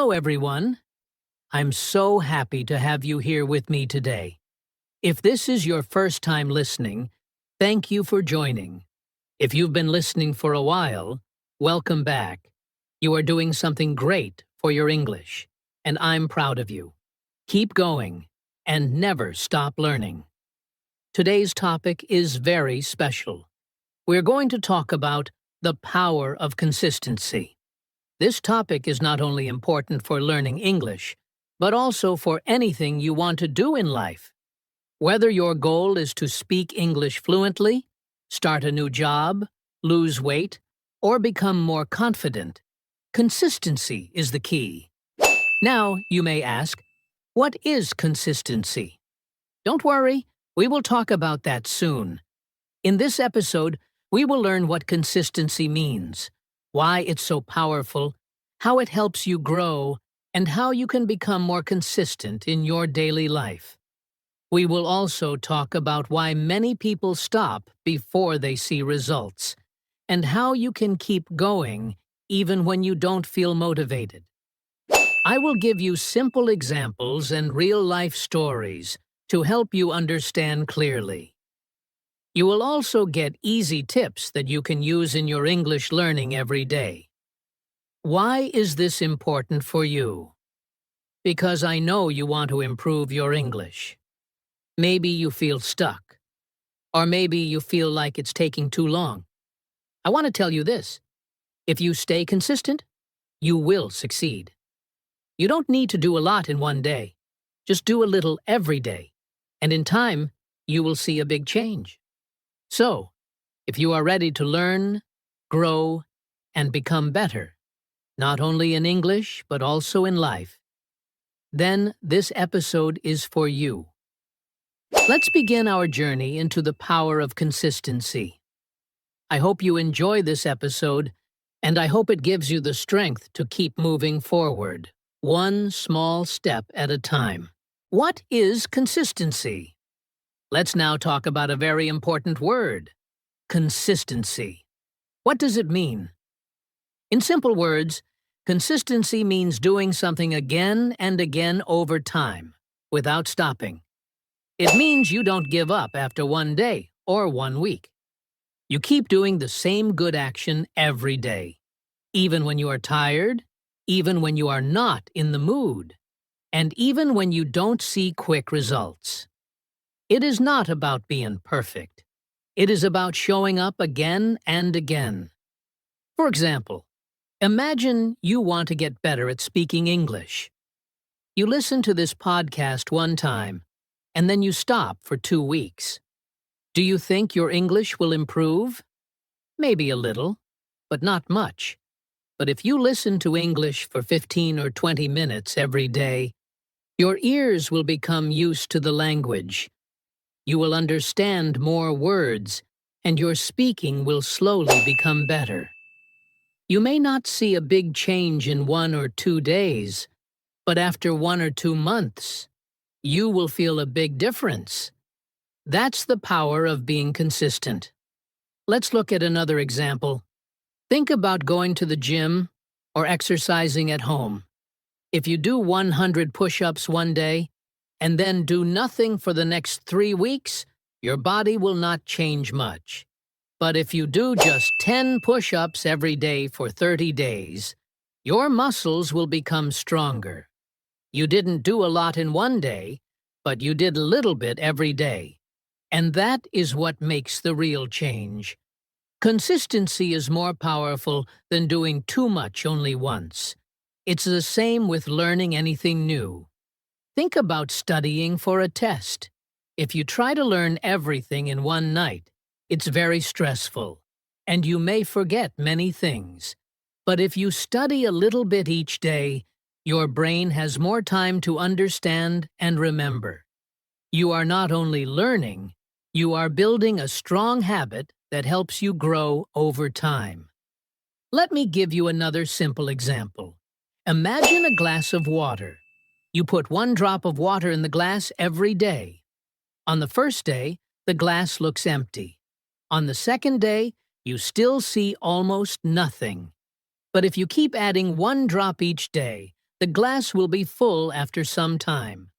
Hello, everyone. I'm so happy to have you here with me today. If this is your first time listening, thank you for joining. If you've been listening for a while, welcome back. You are doing something great for your English, and I'm proud of you. Keep going and never stop learning. Today's topic is very special. We're going to talk about the power of consistency. This topic is not only important for learning English, but also for anything you want to do in life. Whether your goal is to speak English fluently, start a new job, lose weight, or become more confident, consistency is the key. Now, you may ask, what is consistency? Don't worry, we will talk about that soon. In this episode, we will learn what consistency means, why it's so powerful, how it helps you grow, and how you can become more consistent in your daily life. We will also talk about why many people stop before they see results, and how you can keep going even when you don't feel motivated. I will give you simple examples and real-life stories to help you understand clearly. You will also get easy tips that you can use in your English learning every day. Why is this important for you? Because I know you want to improve your English. Maybe you feel stuck. Or maybe you feel like it's taking too long. I want to tell you this. If you stay consistent, you will succeed. You don't need to do a lot in one day. Just do a little every day. And in time, you will see a big change. So, if you are ready to learn, grow, and become better, not only in English but also in life, then this episode is for you. Let's begin our journey into the power of consistency. I hope you enjoy this episode, and I hope it gives you the strength to keep moving forward, one small step at a time. What is consistency? Let's now talk about a very important word, consistency. What does it mean? In simple words, consistency means doing something again and again over time, without stopping. It means you don't give up after one day or 1 week. You keep doing the same good action every day, even when you are tired, even when you are not in the mood, and even when you don't see quick results. It is not about being perfect. It is about showing up again and again. For example, imagine you want to get better at speaking English. You listen to this podcast one time, and then you stop for 2 weeks. Do you think your English will improve? Maybe a little, but not much. But if you listen to English for 15 or 20 minutes every day, your ears will become used to the language. You will understand more words, and your speaking will slowly become better. You may not see a big change in 1 or 2 days, but after 1 or 2 months, you will feel a big difference. That's the power of being consistent. Let's look at another example. Think about going to the gym or exercising at home. If you do 100 push-ups one day, and then do nothing for the next 3 weeks, your body will not change much. But if you do just 10 push-ups every day for 30 days, your muscles will become stronger. You didn't do a lot in one day, but you did a little bit every day. And that is what makes the real change. Consistency is more powerful than doing too much only once. It's the same with learning anything new. Think about studying for a test. If you try to learn everything in one night, it's very stressful, and you may forget many things. But if you study a little bit each day, your brain has more time to understand and remember. You are not only learning, you are building a strong habit that helps you grow over time. Let me give you another simple example. Imagine a glass of water. You put 1 drop of water in the glass every day. On the first day, the glass looks empty. On the second day, you still see almost nothing. But if you keep adding 1 drop each day, the glass will be full after some time.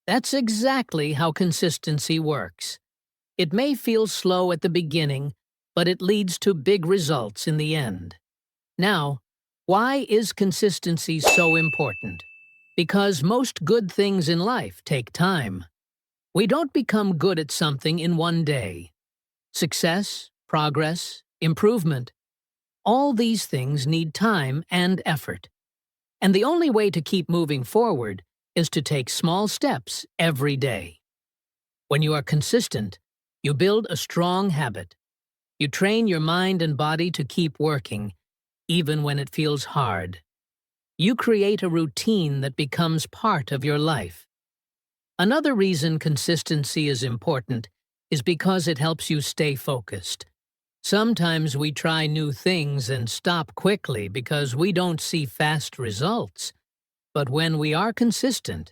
That's exactly how consistency works. It may feel slow at the beginning, but it leads to big results in the end. Now, why is consistency so important? Because most good things in life take time. We don't become good at something in one day. Success, progress, improvement, all these things need time and effort. And the only way to keep moving forward is to take small steps every day. When you are consistent, you build a strong habit. You train your mind and body to keep working, even when it feels hard. You create a routine that becomes part of your life. Another reason consistency is important is because it helps you stay focused. Sometimes we try new things and stop quickly because we don't see fast results. But when we are consistent,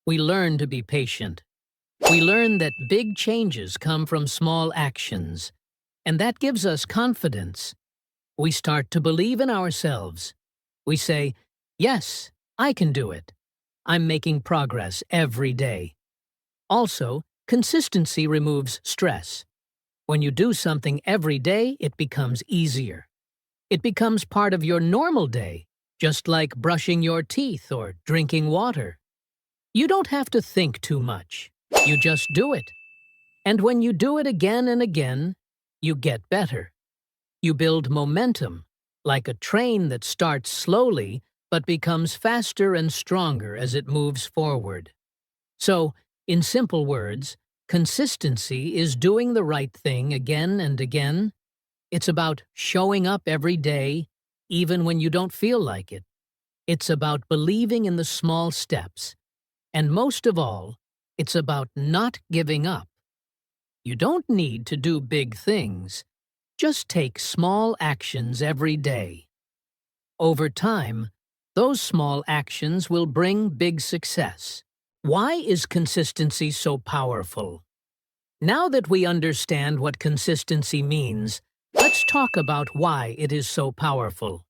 we learn to be patient. We learn that big changes come from small actions, and that gives us confidence. We start to believe in ourselves. We say, "Yes, I can do it. I'm making progress every day." Also, consistency removes stress. When you do something every day, it becomes easier. It becomes part of your normal day, just like brushing your teeth or drinking water. You don't have to think too much. You just do it. And when you do it again and again, you get better. You build momentum, like a train that starts slowly but becomes faster and stronger as it moves forward. So, in simple words, consistency is doing the right thing again and again. It's about showing up every day, even when you don't feel like it. It's about believing in the small steps. And most of all, it's about not giving up. You don't need to do big things. Just take small actions every day. Over time, those small actions will bring big success. Why is consistency so powerful? Now that we understand what consistency means, let's talk about why it is so powerful.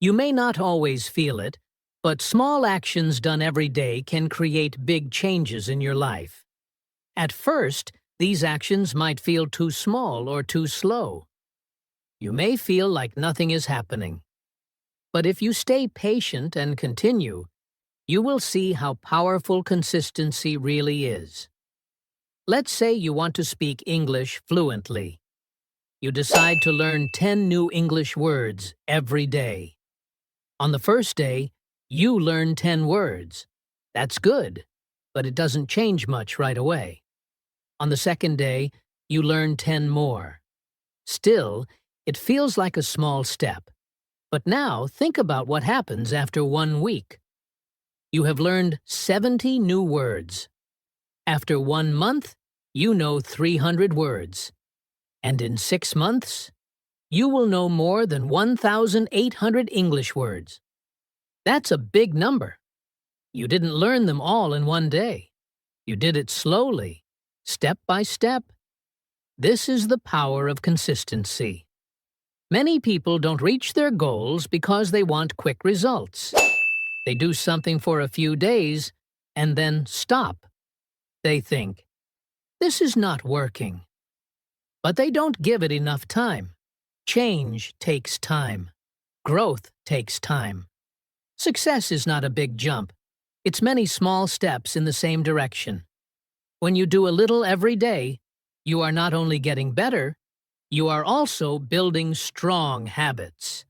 You may not always feel it, but small actions done every day can create big changes in your life. At first, these actions might feel too small or too slow. You may feel like nothing is happening. But if you stay patient and continue, you will see how powerful consistency really is. Let's say you want to speak English fluently. You decide to learn 10 new English words every day. On the first day, you learn 10 words. That's good, but it doesn't change much right away. On the second day, you learn 10 more. Still, it feels like a small step. But now think about what happens after 1 week. You have learned 70 new words. After 1 month, you know 300 words. And in 6 months, you will know more than 1,800 English words. That's a big number. You didn't learn them all in one day. You did it slowly, step by step. This is the power of consistency. Many people don't reach their goals because they want quick results. They do something for a few days and then stop. They think, "This is not working." But they don't give it enough time. Change takes time. Growth takes time. Success is not a big jump. It's many small steps in the same direction. When you do a little every day, you are not only getting better, you are also building strong habits.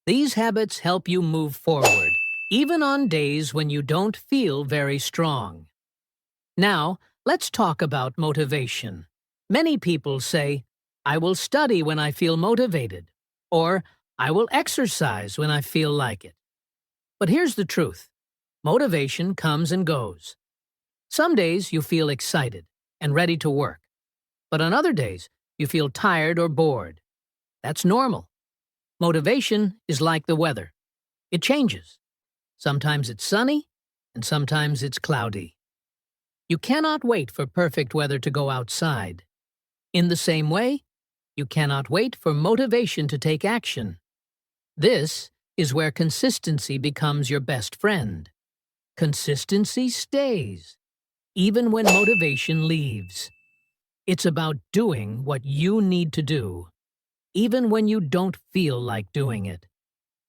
These habits help you move forward, even on days when you don't feel very strong. Now, let's talk about motivation. Many people say, "I will study when I feel motivated," or "I will exercise when I feel like it." But here's the truth. Motivation comes and goes. Some days you feel excited and ready to work, but on other days you feel tired or bored. That's normal. Motivation is like the weather. It changes. Sometimes it's sunny, and sometimes it's cloudy. You cannot wait for perfect weather to go outside. In the same way, you cannot wait for motivation to take action. This is where consistency becomes your best friend. Consistency stays, even when motivation leaves. It's about doing what you need to do, even when you don't feel like doing it.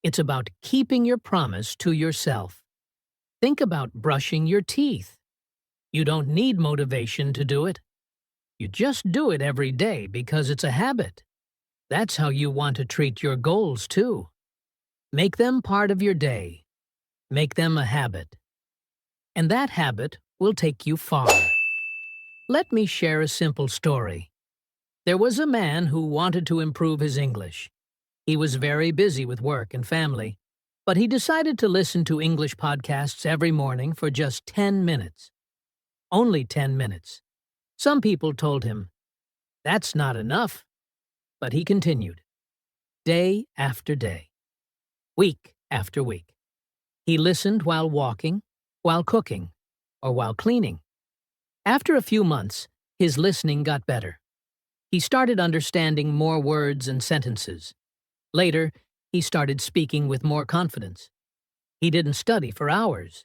It's about keeping your promise to yourself. Think about brushing your teeth. You don't need motivation to do it. You just do it every day because it's a habit. That's how you want to treat your goals, too. Make them part of your day. Make them a habit. And that habit will take you far. Let me share a simple story. There was a man who wanted to improve his English. He was very busy with work and family, but he decided to listen to English podcasts every morning for just 10 minutes. Only 10 minutes. Some people told him, "That's not enough." But he continued. Day after day. Week after week. He listened while walking, while cooking, or while cleaning. After a few months, his listening got better. He started understanding more words and sentences. Later, he started speaking with more confidence. He didn't study for hours.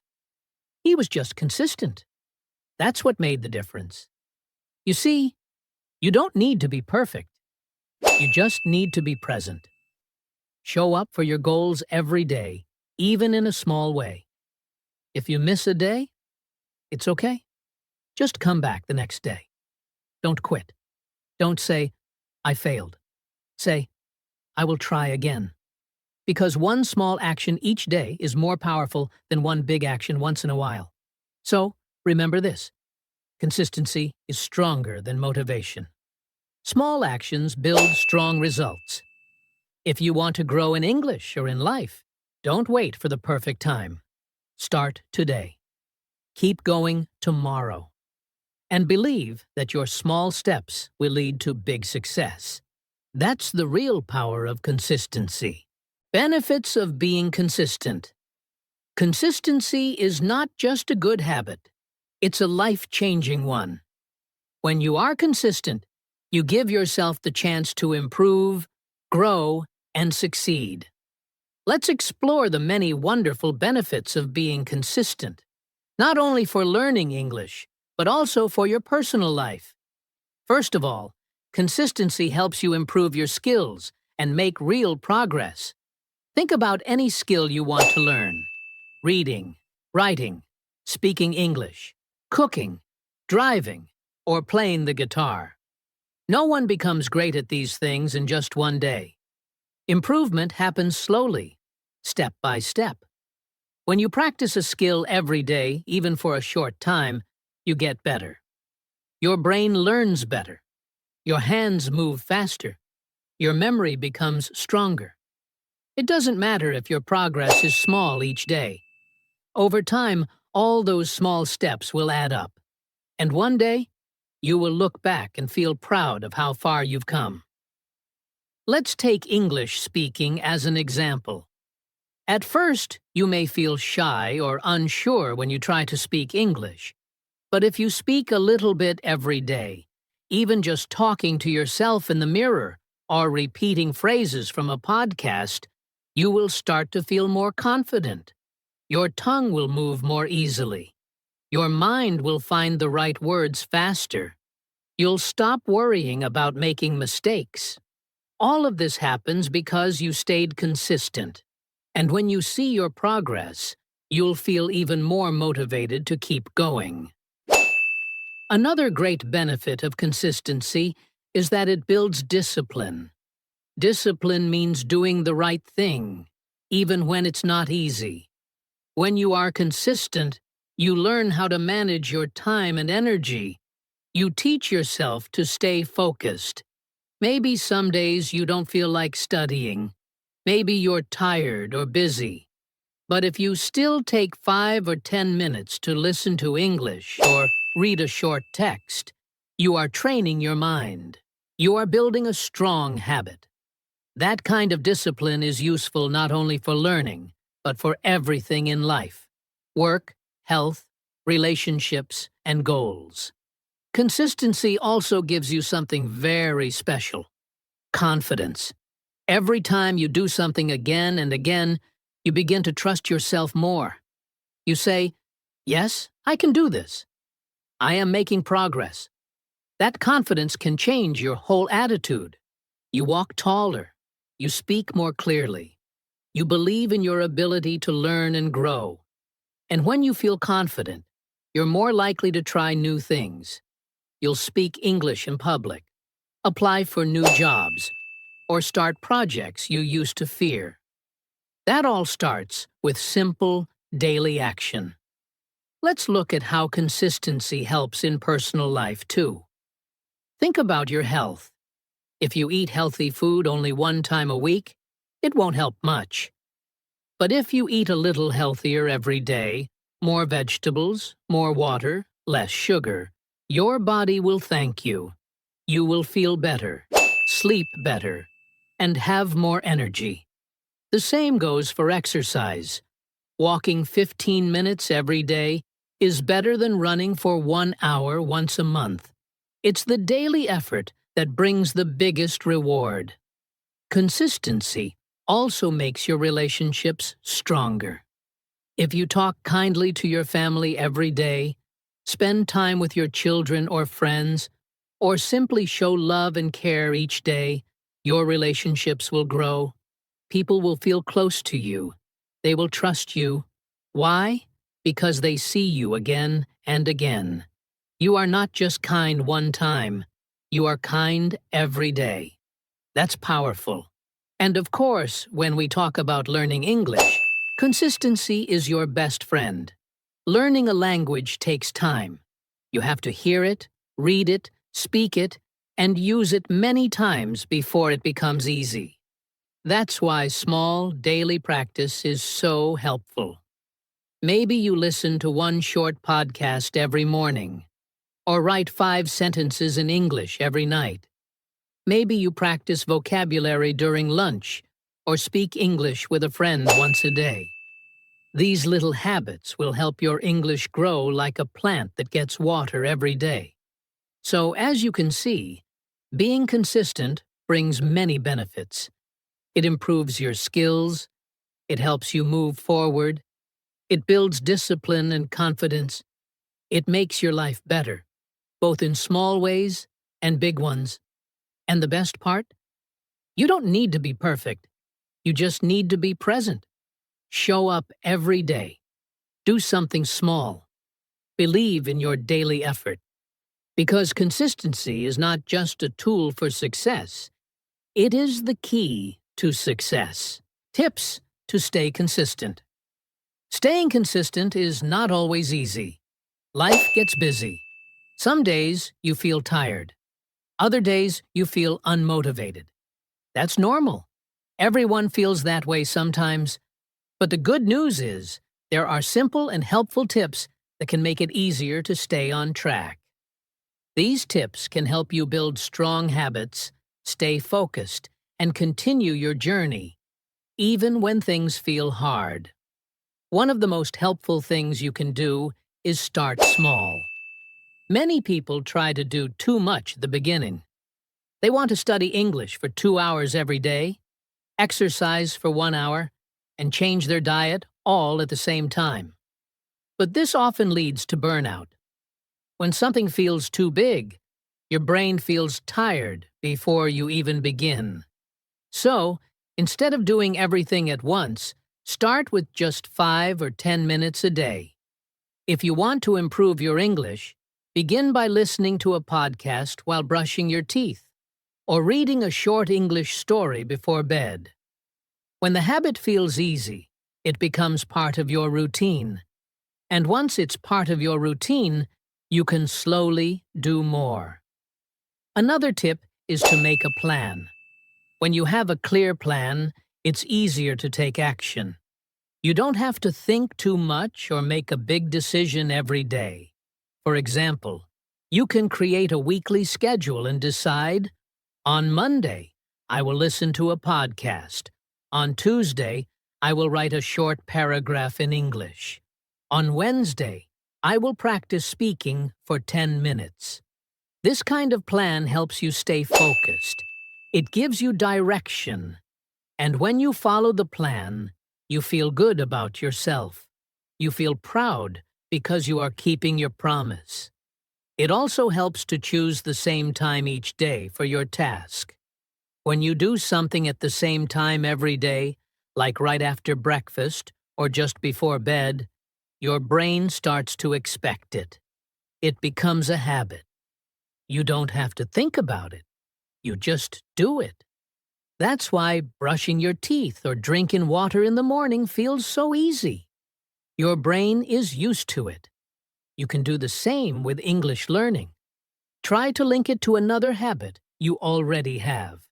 He was just consistent. That's what made the difference. You see, you don't need to be perfect. You just need to be present. Show up for your goals every day, even in a small way. If you miss a day, it's okay. Just come back the next day. Don't quit. Don't say, "I failed." Say, "I will try again." Because one small action each day is more powerful than one big action once in a while. So, remember this. Consistency is stronger than motivation. Small actions build strong results. If you want to grow in English or in life, don't wait for the perfect time. Start today. Keep going tomorrow. And believe that your small steps will lead to big success. That's the real power of consistency. Benefits of being consistent. Consistency is not just a good habit. It's a life-changing one. When you are consistent, you give yourself the chance to improve, grow, and succeed. Let's explore the many wonderful benefits of being consistent, not only for learning English, but also for your personal life. First of all, consistency helps you improve your skills and make real progress. Think about any skill you want to learn: reading, writing, speaking English, cooking, driving, or playing the guitar. No one becomes great at these things in just one day. Improvement happens slowly, step by step. When you practice a skill every day, even for a short time, you get better. Your brain learns better. Your hands move faster. Your memory becomes stronger. It doesn't matter if your progress is small each day. Over time, all those small steps will add up. And one day, you will look back and feel proud of how far you've come. Let's take English speaking as an example. At first, you may feel shy or unsure when you try to speak English. But if you speak a little bit every day, even just talking to yourself in the mirror or repeating phrases from a podcast, you will start to feel more confident. Your tongue will move more easily. Your mind will find the right words faster. You'll stop worrying about making mistakes. All of this happens because you stayed consistent. And when you see your progress, you'll feel even more motivated to keep going. Another great benefit of consistency is that it builds discipline. Discipline means doing the right thing, even when it's not easy. When you are consistent, you learn how to manage your time and energy. You teach yourself to stay focused. Maybe some days you don't feel like studying. Maybe you're tired or busy. But if you still take 5 or 10 minutes to listen to English or read a short text, you are training your mind. You are building a strong habit. That kind of discipline is useful not only for learning, but for everything in life: work, health, relationships, and goals. Consistency also gives you something very special: confidence. Every time you do something again and again, You begin to trust yourself more. You say, "Yes, I can do this. I am making progress." That confidence can change your whole attitude. You walk taller. You speak more clearly. You believe in your ability to learn and grow. And when you feel confident, you're more likely to try new things. You'll speak English in public, apply for new jobs, or start projects you used to fear. That all starts with simple, daily action. Let's look at how consistency helps in personal life, too. Think about your health. If you eat healthy food only one time a week, it won't help much. But if you eat a little healthier every day, more vegetables, more water, less sugar, your body will thank you. You will feel better, sleep better, and have more energy. The same goes for exercise. Walking 15 minutes every day is better than running for 1 hour once a month. It's the daily effort that brings the biggest reward. Consistency also makes your relationships stronger. If you talk kindly to your family every day, spend time with your children or friends, or simply show love and care each day, your relationships will grow. People will feel close to you. They will trust you. Why? Because they see you again and again. You are not just kind one time. You are kind every day. That's powerful. And of course, when we talk about learning English, consistency is your best friend. Learning a language takes time. You have to hear it, read it, speak it, and use it many times before it becomes easy. That's why small, daily practice is so helpful. Maybe you listen to one short podcast every morning, or write 5 sentences in English every night. Maybe you practice vocabulary during lunch, or speak English with a friend once a day. These little habits will help your English grow like a plant that gets water every day. So, as you can see, being consistent brings many benefits. It improves your skills, it helps you move forward, it builds discipline and confidence, it makes your life better, both in small ways and big ones. And the best part? You don't need to be perfect. You just need to be present. Show up every day. Do something small. Believe in your daily effort. Because consistency is not just a tool for success, it is the key to success. Tips to stay consistent. Staying consistent is not always easy. Life gets busy. Some days you feel tired. Other days you feel unmotivated. That's normal. Everyone feels that way sometimes. But the good news is, there are simple and helpful tips that can make it easier to stay on track. These tips can help you build strong habits, stay focused, and continue your journey, even when things feel hard. One of the most helpful things you can do is start small. Many people try to do too much at the beginning. They want to study English for 2 hours every day, exercise for 1 hour, and change their diet all at the same time. But this often leads to burnout. When something feels too big, your brain feels tired before you even begin. So, instead of doing everything at once, start with just 5 or 10 minutes a day. If you want to improve your English, begin by listening to a podcast while brushing your teeth, or reading a short English story before bed. When the habit feels easy, it becomes part of your routine. And once it's part of your routine, you can slowly do more. Another tip is to make a plan. When you have a clear plan, it's easier to take action. You don't have to think too much or make a big decision every day. For example, you can create a weekly schedule and decide, on Monday, I will listen to a podcast. On Tuesday, I will write a short paragraph in English. On Wednesday, I will practice speaking for 10 minutes. This kind of plan helps you stay focused. It gives you direction. And when you follow the plan, You feel good about yourself. You feel proud because you are keeping your promise. It also helps to choose the same time each day for your task. When you do something at the same time every day, like right after breakfast or just before bed, your brain starts to expect it. It becomes a habit. You don't have to think about it. You just do it. That's why brushing your teeth or drinking water in the morning feels so easy. Your brain is used to it. You can do the same with English learning. Try to link it to another habit you already have.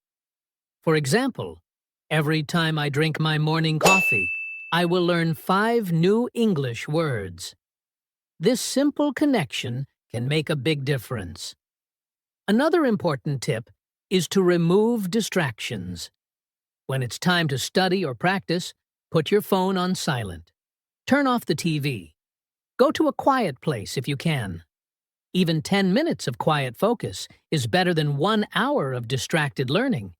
For example, every time I drink my morning coffee, I will learn 5 new English words. This simple connection can make a big difference. Another important tip is to remove distractions. When it's time to study or practice, put your phone on silent. Turn off the TV. Go to a quiet place if you can. Even 10 minutes of quiet focus is better than 1 hour of distracted learning.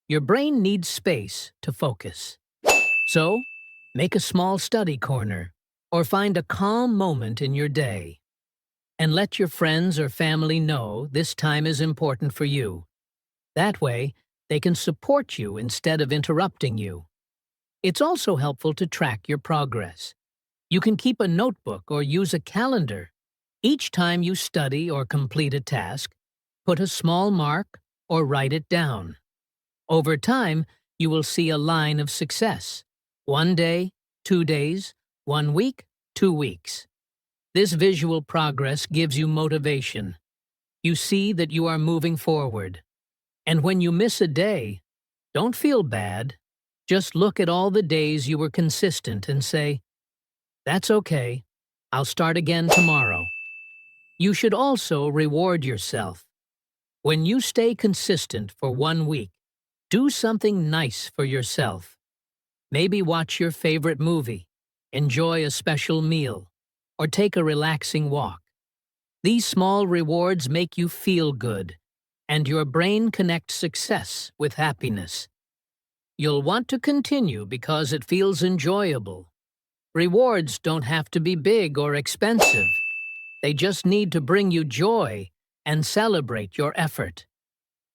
Your brain needs space to focus. So, make a small study corner or find a calm moment in your day. And let your friends or family know this time is important for you. That way, they can support you instead of interrupting you. It's also helpful to track your progress. You can keep a notebook or use a calendar. Each time you study or complete a task, put a small mark or write it down. Over time, you will see a line of success. 1 day, 2 days, 1 week, 2 weeks. This visual progress gives you motivation. You see that you are moving forward. And when you miss a day, don't feel bad. Just look at all the days you were consistent and say, "That's okay. I'll start again tomorrow." You should also reward yourself. When you stay consistent for 1 week, do something nice for yourself. Maybe watch your favorite movie, enjoy a special meal, or take a relaxing walk. These small rewards make you feel good, and your brain connects success with happiness. You'll want to continue because it feels enjoyable. Rewards don't have to be big or expensive. They just need to bring you joy and celebrate your effort.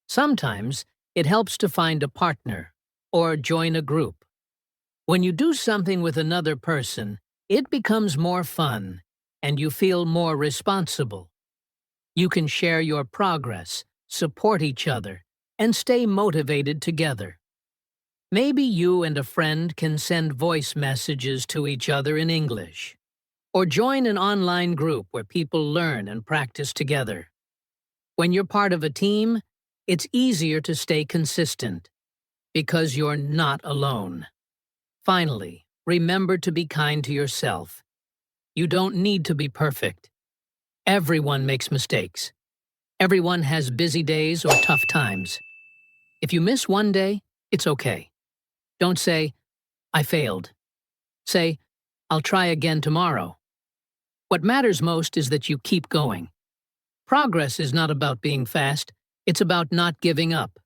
Sometimes it helps to find a partner or join a group. When you do something with another person, it becomes more fun and you feel more responsible. You can share your progress, support each other, and stay motivated together. Maybe you and a friend can send voice messages to each other in English, or join an online group where people learn and practice together. When you're part of a team, it's easier to stay consistent because you're not alone. Finally, remember to be kind to yourself. You don't need to be perfect. Everyone makes mistakes. Everyone has busy days or tough times. If you miss 1 day, it's okay. Don't say, "I failed." Say, "I'll try again tomorrow." What matters most is that you keep going. Progress is not about being fast, it's about not giving up.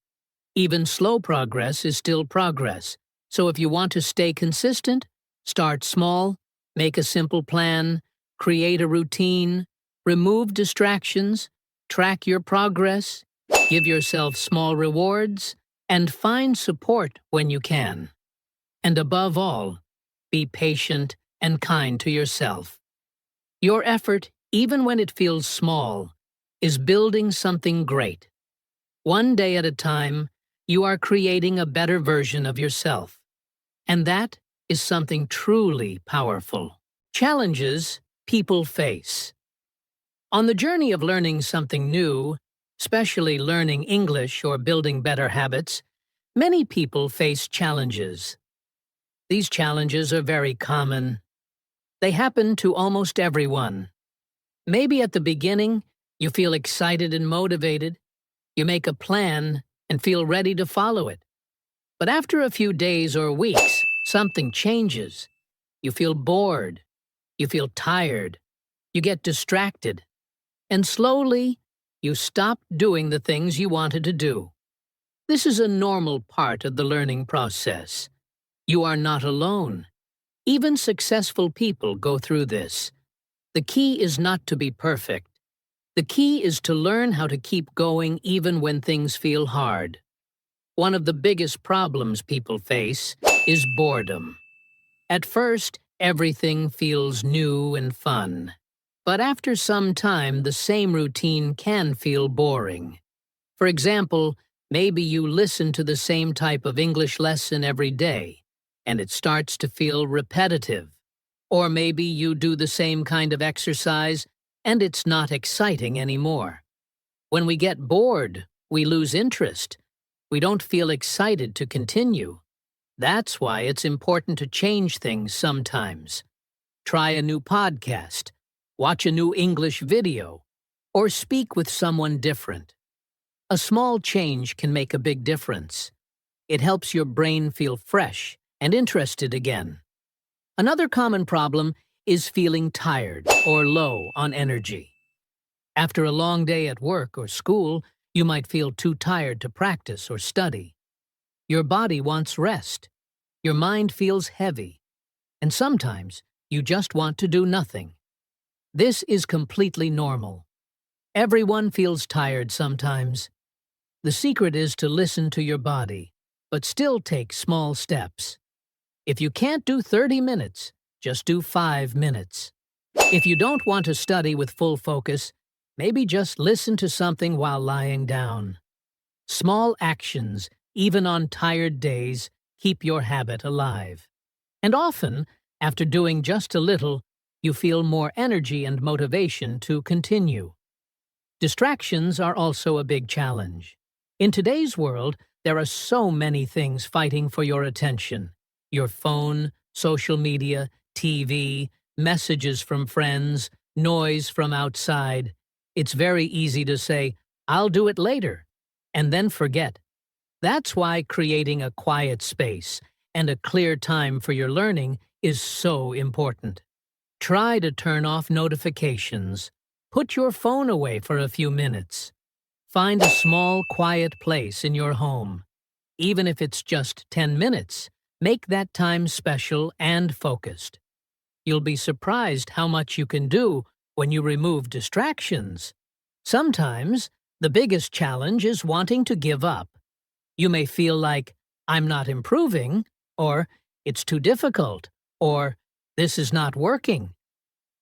Even slow progress is still progress. So if you want to stay consistent, start small, make a simple plan, create a routine, remove distractions, track your progress, give yourself small rewards, and find support when you can. And above all, be patient and kind to yourself. Your effort, even when it feels small, is building something great. 1 day at a time, you are creating a better version of yourself. And that is something truly powerful. Challenges people face. On the journey of learning something new, especially learning English or building better habits, many people face challenges. These challenges are very common. They happen to almost everyone. Maybe at the beginning, you feel excited and motivated. You make a plan and feel ready to follow it. But after a few days or weeks, something changes. You feel bored. You feel tired. You get distracted. And slowly, you stop doing the things you wanted to do. This is a normal part of the learning process. You are not alone. Even successful people go through this. The key is not to be perfect. The key is to learn how to keep going even when things feel hard. One of the biggest problems people face is boredom. At first, everything feels new and fun. But after some time, the same routine can feel boring. For example, maybe you listen to the same type of English lesson every day, and it starts to feel repetitive. Or maybe you do the same kind of exercise, and it's not exciting anymore. When we get bored, we lose interest. We don't feel excited to continue. That's why it's important to change things sometimes. Try a new podcast, watch a new English video, or speak with someone different. A small change can make a big difference. It helps your brain feel fresh and interested again. Another common problem is feeling tired or low on energy. After a long day at work or school, you might feel too tired to practice or study. Your body wants rest. Your mind feels heavy. And sometimes you just want to do nothing. This is completely normal. Everyone feels tired sometimes. The secret is to listen to your body, but still take small steps. If you can't do 30 minutes, just do 5 minutes. If you don't want to study with full focus, maybe just listen to something while lying down. Small actions, even on tired days, keep your habit alive. And often, after doing just a little, you feel more energy and motivation to continue. Distractions are also a big challenge. In today's world, there are so many things fighting for your attention. Your phone, social media, TV, messages from friends, noise from outside. It's very easy to say, "I'll do it later," and then forget. That's why creating a quiet space and a clear time for your learning is so important. Try to turn off notifications. Put your phone away for a few minutes. Find a small, quiet place in your home. Even if it's just 10 minutes, make that time special and focused. You'll be surprised how much you can do when you remove distractions. Sometimes, the biggest challenge is wanting to give up. You may feel like, "I'm not improving," or "it's too difficult," or "this is not working."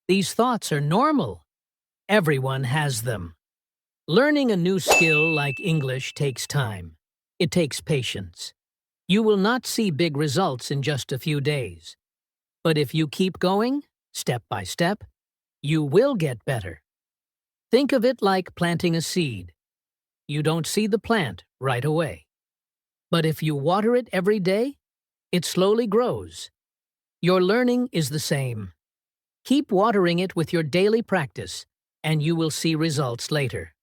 These thoughts are normal. Everyone has them. Learning a new skill like English takes time. It takes patience. You will not see big results in just a few days. But if you keep going, step by step, you will get better. Think of it like planting a seed. You don't see the plant right away. But if you water it every day, it slowly grows. Your learning is the same. Keep watering it with your daily practice, and you will see results later.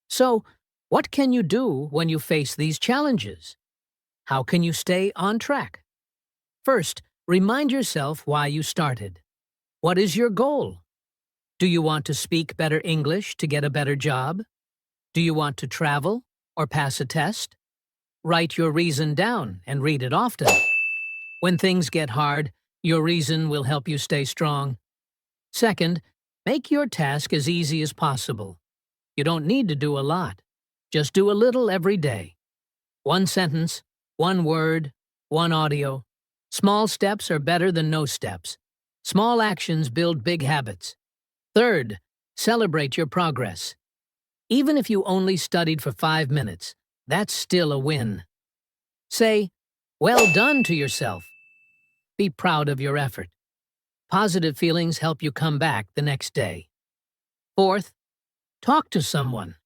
So, what can you do when you face these challenges? How can you stay on track? First, remind yourself why you started. What is your goal? Do you want to speak better English to get a better job? Do you want to travel or pass a test? Write your reason down and read it often. When things get hard, your reason will help you stay strong. Second, make your task as easy as possible. You don't need to do a lot. Just do a little every day. One sentence, one word, one audio. Small steps are better than no steps. Small actions build big habits. Third, celebrate your progress. Even if you only studied for 5 minutes, that's still a win. Say, "Well done" to yourself. Be proud of your effort. Positive feelings help you come back the next day. Fourth, talk to someone.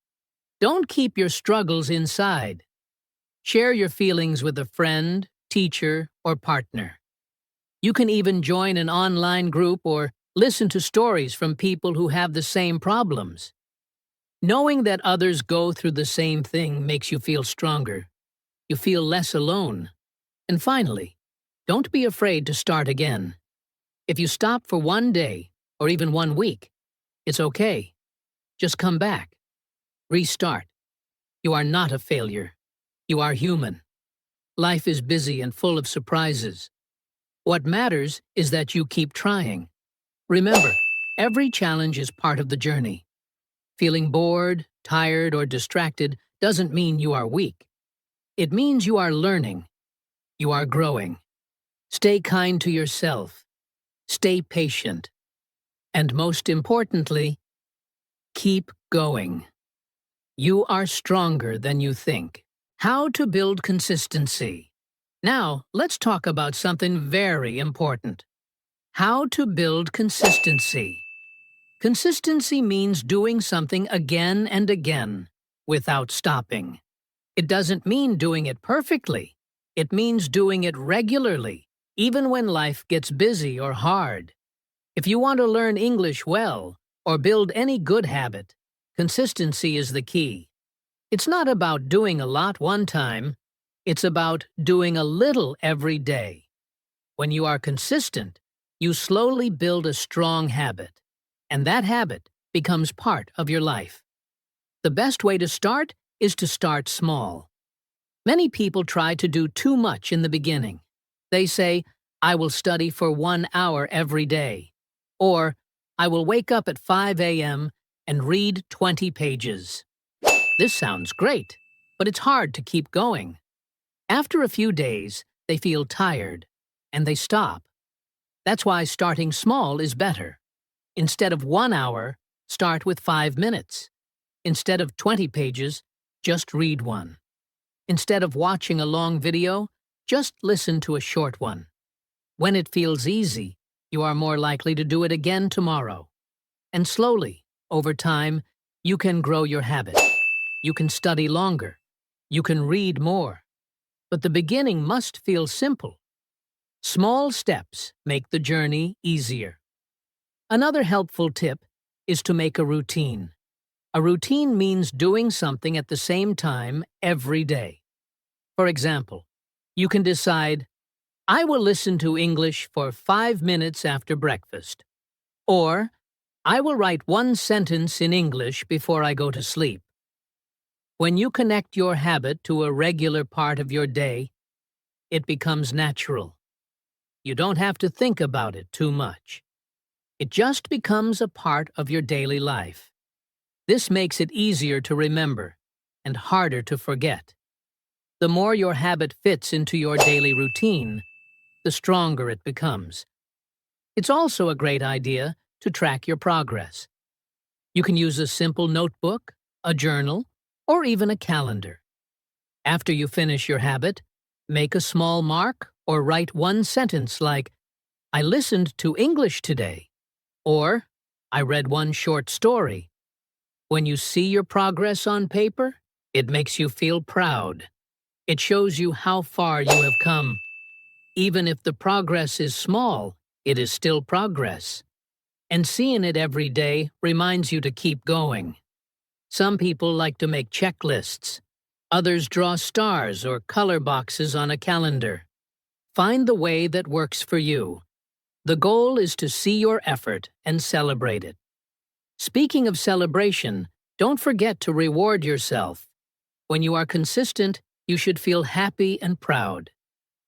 Don't keep your struggles inside. Share your feelings with a friend, teacher, or partner. You can even join an online group or listen to stories from people who have the same problems. Knowing that others go through the same thing makes you feel stronger. You feel less alone. And finally, don't be afraid to start again. If you stop for one day, or even 1 week, it's okay. Just come back. Restart. You are not a failure. You are human. Life is busy and full of surprises. What matters is that you keep trying. Remember, every challenge is part of the journey. Feeling bored, tired, or distracted doesn't mean you are weak. It means you are learning. You are growing. Stay kind to yourself. Stay patient. And most importantly, keep going. You are stronger than you think. How to build consistency. Now, let's talk about something very important. How to build consistency. Consistency means doing something again and again, without stopping. It doesn't mean doing it perfectly. It means doing it regularly, even when life gets busy or hard. If you want to learn English well, or build any good habit, consistency is the key. It's not about doing a lot one time. It's about doing a little every day. When you are consistent, you slowly build a strong habit, and that habit becomes part of your life. The best way to start is to start small. Many people try to do too much in the beginning. They say, I will study for 1 hour every day, or I will wake up at 5 a.m. and read 20 pages. This sounds great, but it's hard to keep going. After a few days, they feel tired, and they stop. That's why starting small is better. Instead of 1 hour, start with 5 minutes. Instead of 20 pages, just read one. Instead of watching a long video, just listen to a short one. When it feels easy, you are more likely to do it again tomorrow. And slowly, over time, you can grow your habit. You can study longer. You can read more. But the beginning must feel simple. Small steps make the journey easier. Another helpful tip is to make a routine. A routine means doing something at the same time every day. For example, you can decide, I will listen to English for 5 minutes after breakfast. Or, I will write 1 sentence in English before I go to sleep. When you connect your habit to a regular part of your day, it becomes natural. You don't have to think about it too much. It just becomes a part of your daily life. This makes it easier to remember and harder to forget. The more your habit fits into your daily routine, the stronger it becomes. It's also a great idea to track your progress. You can use a simple notebook, a journal, or even a calendar. After you finish your habit, make a small mark or write 1 sentence like, I listened to English today, or I read 1 short story. When you see your progress on paper, it makes you feel proud. It shows you how far you have come. Even if the progress is small, it is still progress. And seeing it every day reminds you to keep going. Some people like to make checklists. Others draw stars or color boxes on a calendar. Find the way that works for you. The goal is to see your effort and celebrate it. Speaking of celebration, don't forget to reward yourself. When you are consistent, you should feel happy and proud.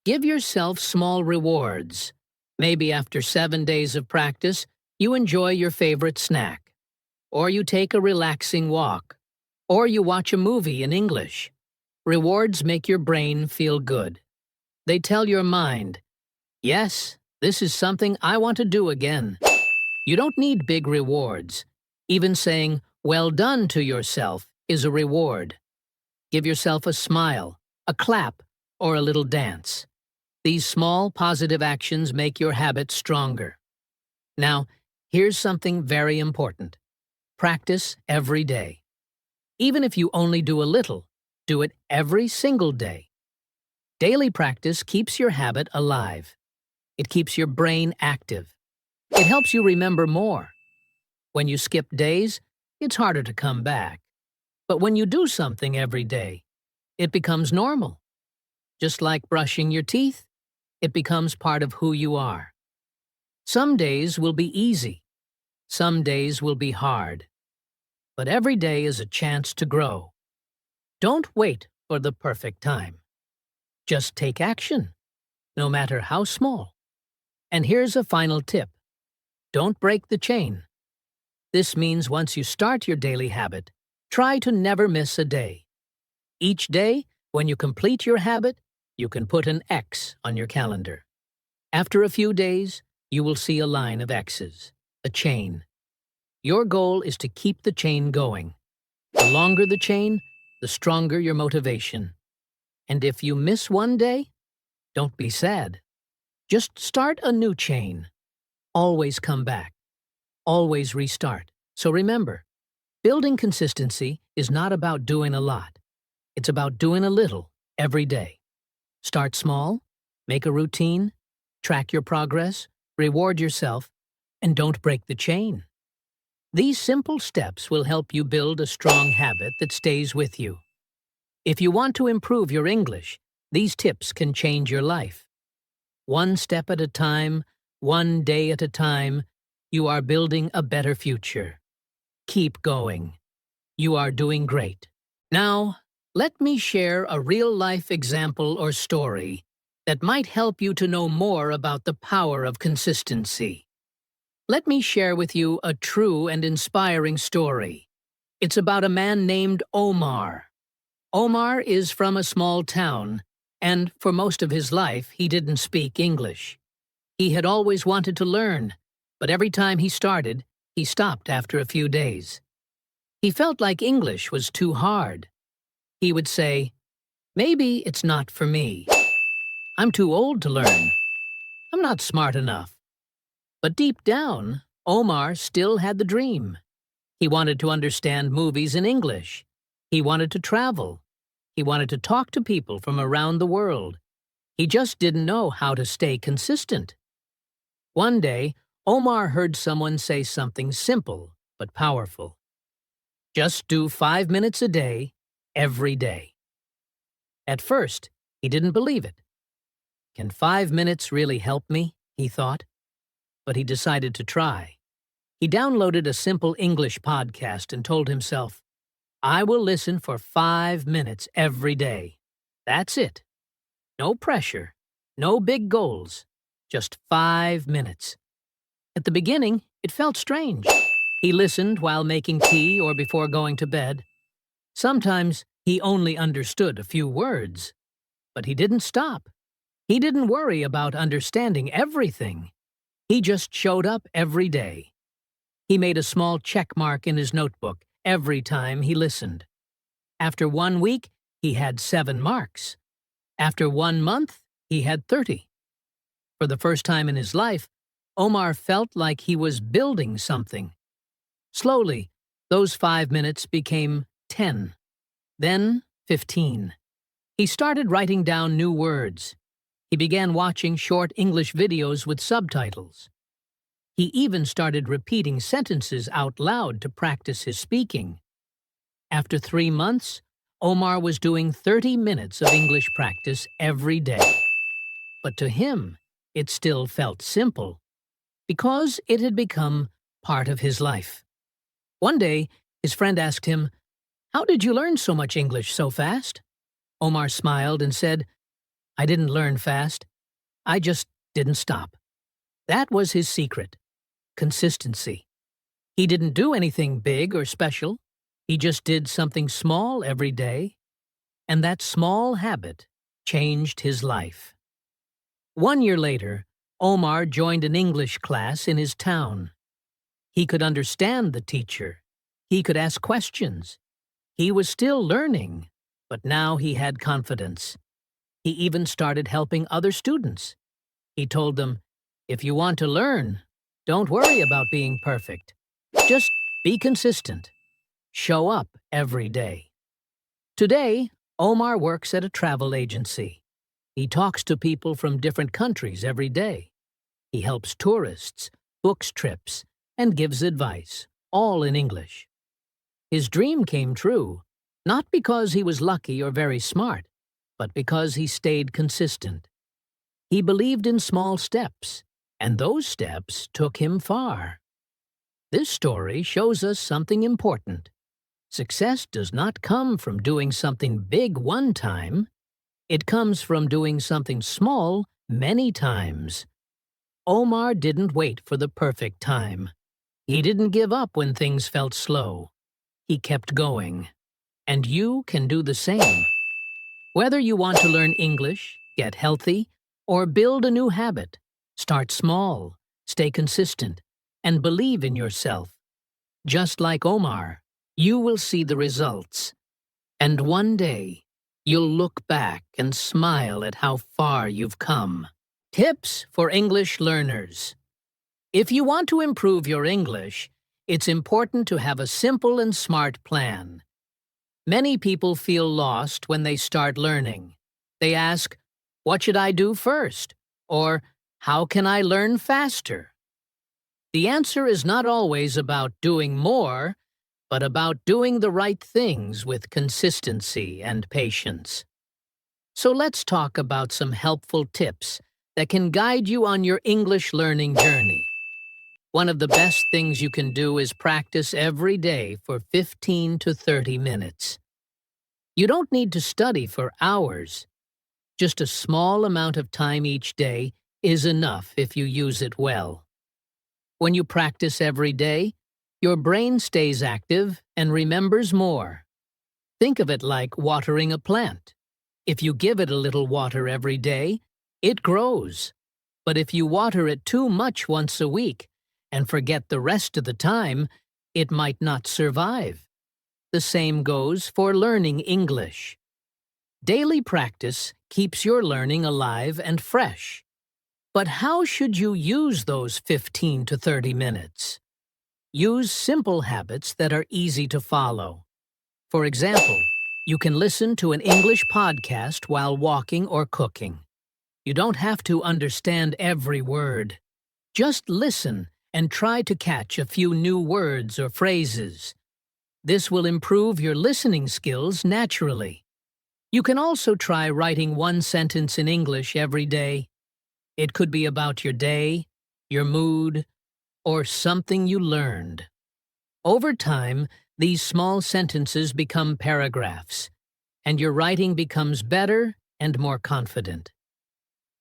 Give yourself small rewards. Maybe after 7 days of practice, you enjoy your favorite snack. Or you take a relaxing walk. Or you watch a movie in English. Rewards make your brain feel good. They tell your mind, yes, this is something I want to do again. You don't need big rewards. Even saying, well done to yourself is a reward. Give yourself a smile, a clap, or a little dance. These small positive actions make your habit stronger. Now, here's something very important. Practice every day. Even if you only do a little, do it every single day. Daily practice keeps your habit alive. It keeps your brain active. It helps you remember more. When you skip days, it's harder to come back. But when you do something every day, it becomes normal. Just like brushing your teeth, it becomes part of who you are. Some days will be easy. Some days will be hard. But every day is a chance to grow. Don't wait for the perfect time. Just take action, no matter how small. And here's a final tip. Don't break the chain. This means once you start your daily habit, try to never miss a day. Each day, when you complete your habit, you can put an X on your calendar. After a few days, you will see a line of X's, a chain. Your goal is to keep the chain going. The longer the chain, the stronger your motivation. And if you miss one day, don't be sad. Just start a new chain. Always come back. Always restart. So remember, building consistency is not about doing a lot. It's about doing a little every day. Start small, make a routine, track your progress, reward yourself, and don't break the chain. These simple steps will help you build a strong habit that stays with you. If you want to improve your English, these tips can change your life. One step at a time, one day at a time, you are building a better future. Keep going. You are doing great. Now, let me share a real-life example or story that might help you to know more about the power of consistency. Let me share with you a true and inspiring story. It's about a man named Omar. Omar is from a small town, and for most of his life, he didn't speak English. He had always wanted to learn, but every time he started, he stopped after a few days. He felt like English was too hard. He would say, "Maybe it's not for me. I'm too old to learn. I'm not smart enough." But deep down, Omar still had the dream. He wanted to understand movies in English. He wanted to travel. He wanted to talk to people from around the world. He just didn't know how to stay consistent. One day, Omar heard someone say something simple but powerful. Just do 5 minutes a day, every day. At first, he didn't believe it. Can 5 minutes really help me? He thought. But he decided to try. He downloaded a simple English podcast and told himself, "I will listen for 5 minutes every day. That's it. No pressure, no big goals, just 5 minutes." At the beginning, it felt strange. He listened while making tea or before going to bed. Sometimes he only understood a few words. But he didn't stop. He didn't worry about understanding everything. He just showed up every day. He made a small check mark in his notebook every time he listened. After 1 week, he had 7 marks. After 1 month, he had 30. For the first time in his life, Omar felt like he was building something. Slowly, those 5 minutes became 10, then 15. He started writing down new words. He began watching short English videos with subtitles. He even started repeating sentences out loud to practice his speaking. After 3 months, Omar was doing 30 minutes of English practice every day. But to him, it still felt simple, because it had become part of his life. One day, his friend asked him, "How did you learn so much English so fast?" Omar smiled and said, "I didn't learn fast. I just didn't stop." That was his secret. Consistency. He didn't do anything big or special. He just did something small every day. And that small habit changed his life. 1 year later, Omar joined an English class in his town. He could understand the teacher. He could ask questions. He was still learning, but now he had confidence. He even started helping other students. He told them, "If you want to learn, don't worry about being perfect. Just be consistent. Show up every day." Today, Omar works at a travel agency. He talks to people from different countries every day. He helps tourists, books trips, and gives advice, all in English. His dream came true, not because he was lucky or very smart, but because he stayed consistent. He believed in small steps, and those steps took him far. This story shows us something important. Success does not come from doing something big one time. It comes from doing something small many times. Omar didn't wait for the perfect time. He didn't give up when things felt slow. He kept going. And you can do the same. Whether you want to learn English, get healthy, or build a new habit, start small, stay consistent, and believe in yourself. Just like Omar, you will see the results. And one day, you'll look back and smile at how far you've come. Tips for English learners. If you want to improve your English, it's important to have a simple and smart plan. Many people feel lost when they start learning. They ask, "What should I do first?" Or, "How can I learn faster?" The answer is not always about doing more, but about doing the right things with consistency and patience. So let's talk about some helpful tips that can guide you on your English learning journey. One of the best things you can do is practice every day for 15 to 30 minutes. You don't need to study for hours. Just a small amount of time each day is enough if you use it well. When you practice every day, your brain stays active and remembers more. Think of it like watering a plant. If you give it a little water every day, it grows. But if you water it too much once a week and forget the rest of the time, it might not survive. The same goes for learning English. Daily practice keeps your learning alive and fresh. But how should you use those 15 to 30 minutes? Use simple habits that are easy to follow. For example, you can listen to an English podcast while walking or cooking. You don't have to understand every word. Just listen and try to catch a few new words or phrases. This will improve your listening skills naturally. You can also try writing one sentence in English every day. It could be about your day, your mood, or something you learned. Over time, these small sentences become paragraphs, and your writing becomes better and more confident.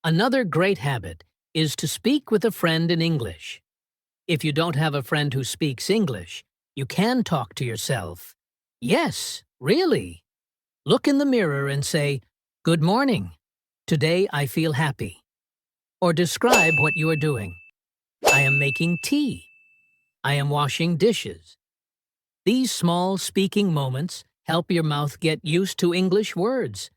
Another great habit is to speak with a friend in English. If you don't have a friend who speaks English, you can talk to yourself. Yes, really. Look in the mirror and say, "Good morning. Today I feel happy." Or describe what you are doing. "I am making tea." "I am washing dishes." These small speaking moments help your mouth get used to English words.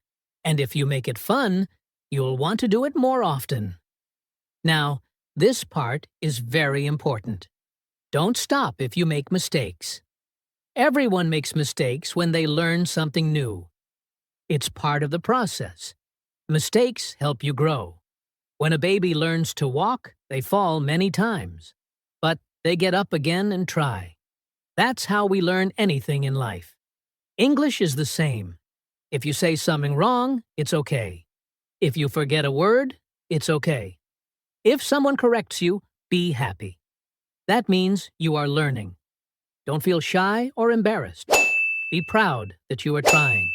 And if you make it fun, you'll want to do it more often. Now, this part is very important. Don't stop if you make mistakes. Everyone makes mistakes when they learn something new. It's part of the process. Mistakes help you grow. When a baby learns to walk, they fall many times. But they get up again and try. That's how we learn anything in life. English is the same. If you say something wrong, it's okay. If you forget a word, it's okay. If someone corrects you, be happy. That means you are learning. Don't feel shy or embarrassed. Be proud that you are trying.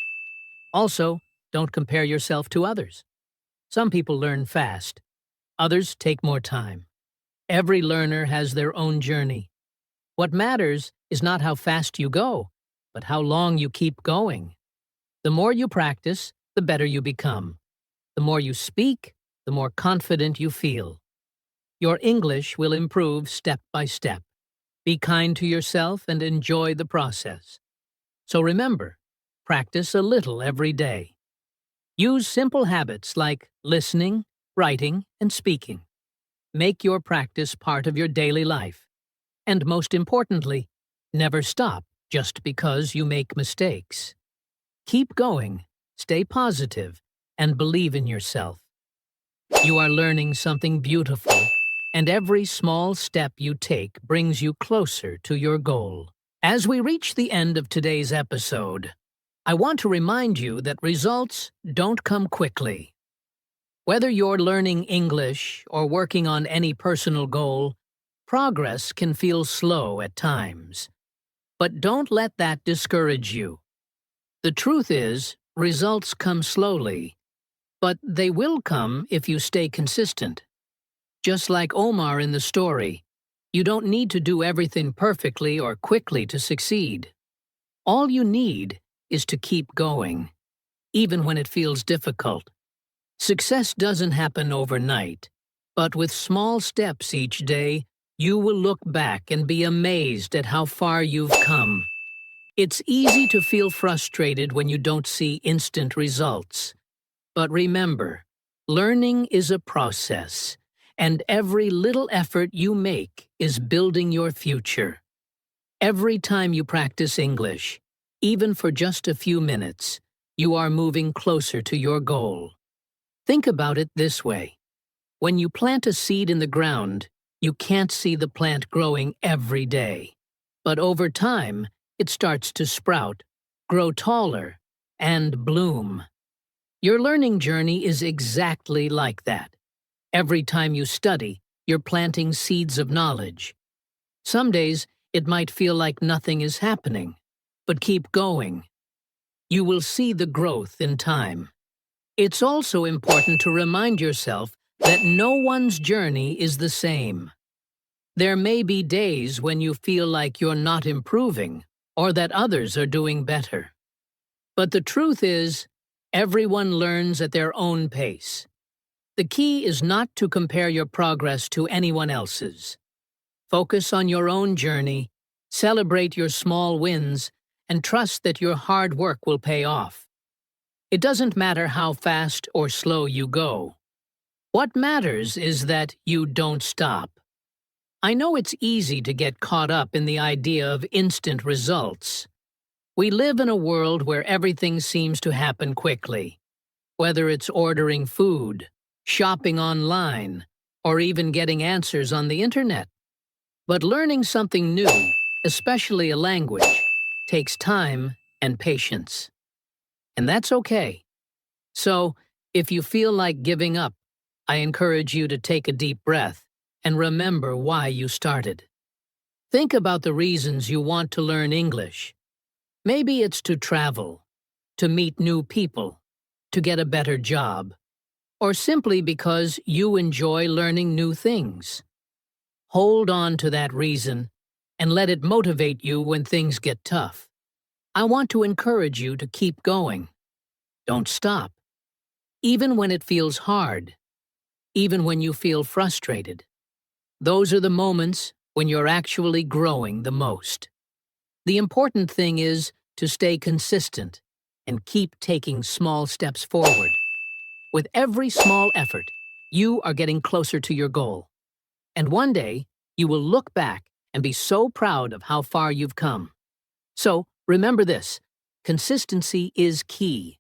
Also, don't compare yourself to others. Some people learn fast. Others take more time. Every learner has their own journey. What matters is not how fast you go, but how long you keep going. The more you practice, the better you become. The more you speak, the more confident you feel. Your English will improve step by step. Be kind to yourself and enjoy the process. So remember, practice a little every day. Use simple habits like listening, writing, and speaking. Make your practice part of your daily life. And most importantly, never stop just because you make mistakes. Keep going, stay positive, and believe in yourself. You are learning something beautiful, and every small step you take brings you closer to your goal. As we reach the end of today's episode, I want to remind you that results don't come quickly. Whether you're learning English or working on any personal goal, progress can feel slow at times. But don't let that discourage you. The truth is, results come slowly, But they will come if you stay consistent. Just like Omar in the story, you don't need to do everything perfectly or quickly to succeed. All you need is to keep going, even when it feels difficult. Success doesn't happen overnight, but with small steps each day, you will look back and be amazed at how far you've come. It's easy to feel frustrated when you don't see instant results. But remember, learning is a process, and every little effort you make is building your future. Every time you practice English, even for just a few minutes, you are moving closer to your goal. Think about it this way. When you plant a seed in the ground, you can't see the plant growing every day. But over time, it starts to sprout, grow taller, and bloom. Your learning journey is exactly like that. Every time you study, you're planting seeds of knowledge. Some days, it might feel like nothing is happening, but keep going. You will see the growth in time. It's also important to remind yourself that no one's journey is the same. There may be days when you feel like you're not improving or that others are doing better. But the truth is, everyone learns at their own pace. The key is not to compare your progress to anyone else's. Focus on your own journey, celebrate your small wins, and trust that your hard work will pay off. It doesn't matter how fast or slow you go. What matters is that you don't stop. I know it's easy to get caught up in the idea of instant results. We live in a world where everything seems to happen quickly. Whether it's ordering food, shopping online, or even getting answers on the internet. But learning something new, especially a language, takes time and patience. And that's okay. So, if you feel like giving up, I encourage you to take a deep breath and remember why you started. Think about the reasons you want to learn English. Maybe it's to travel, to meet new people, to get a better job, or simply because you enjoy learning new things. Hold on to that reason and let it motivate you when things get tough. I want to encourage you to keep going. Don't stop. Even when it feels hard, even when you feel frustrated. Those are the moments when you're actually growing the most. The important thing is to stay consistent and keep taking small steps forward. With every small effort, you are getting closer to your goal. And one day, you will look back and be so proud of how far you've come. So, remember this, consistency is key.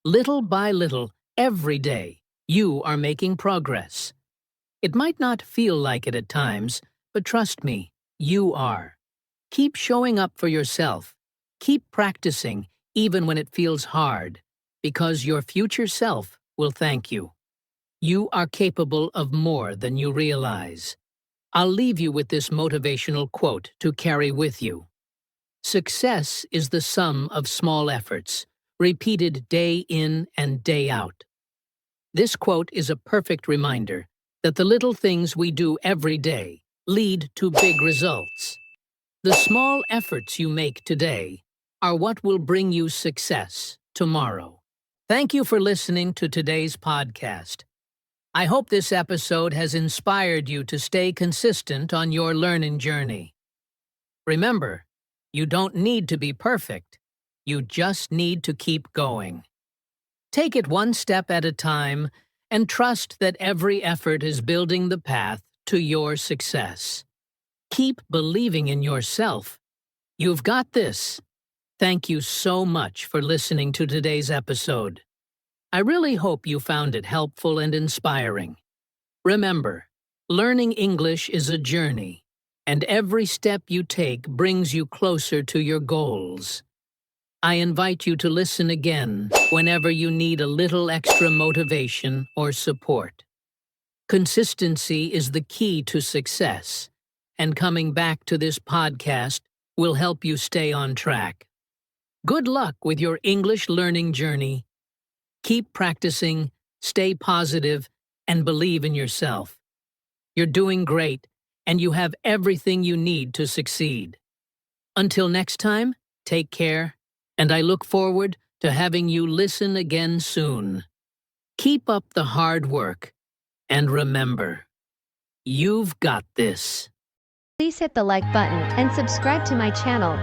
Little by little, every day, you are making progress. It might not feel like it at times, but trust me, you are. Keep showing up for yourself. Keep practicing, even when it feels hard, because your future self will thank you. You are capable of more than you realize. I'll leave you with this motivational quote to carry with you. Success is the sum of small efforts, repeated day in and day out. This quote is a perfect reminder that the little things we do every day lead to big results. The small efforts you make today are what will bring you success tomorrow. Thank you for listening to today's podcast. I hope this episode has inspired you to stay consistent on your learning journey. Remember, you don't need to be perfect. You just need to keep going. Take it one step at a time and trust that every effort is building the path to your success. Keep believing in yourself. You've got this. Thank you so much for listening to today's episode. I really hope you found it helpful and inspiring. Remember, learning English is a journey, and every step you take brings you closer to your goals. I invite you to listen again whenever you need a little extra motivation or support. Consistency is the key to success, and coming back to this podcast will help you stay on track. Good luck with your English learning journey. Keep practicing, stay positive, and believe in yourself. You're doing great, and you have everything you need to succeed. Until next time, take care, and I look forward to having you listen again soon. Keep up the hard work, and remember, you've got this. Please hit the like button and subscribe to my channel.